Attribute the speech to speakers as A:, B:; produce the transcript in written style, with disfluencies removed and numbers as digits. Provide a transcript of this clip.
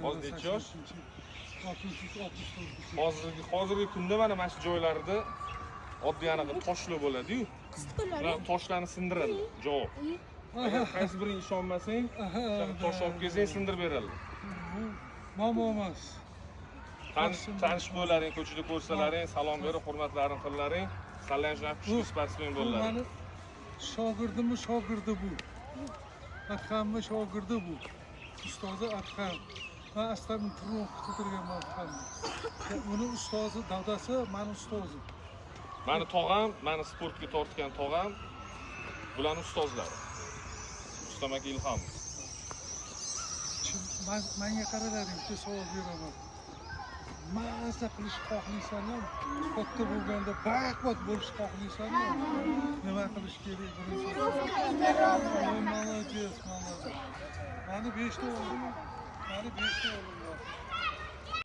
A: Hozir necha yosh?
B: 63-64. Hozirgi kunda mana shu joylarda oddiy anaqa toshlar bo'ladi-yu. Ular toshlarni sindiradi, javob. Agar qaysi biring ishonmasang, tosh olib kelsang sindirib beradi.
A: Muammo emas.
B: Tanish bo'laring, ko'chada ko'rsalaring, salom berib, hurmatlarini qillaring. Sallanjlar kuchli sportsmen bo'ladi.
A: Mani shogirdi bu. Akhamni shogirdi bu. Ustozi Akham. Men aslan turib o'qitirganman Akhamni. Uni ustozi, dadasi meni ustozim.
B: Mani tog'am, meni sportga tortgan tog'am, bularning ustozlari. Ustamak Ilhom.
A: Menga qaralaring, bitta savol beraman. Mazza qilish xohlaysanmi? Katta bo'lganda baquvvat bo'lish xohlaysanmi? Nima qilish kerak birinchi? Молодец, молодец. Mani 5 ta o'g'lim bor.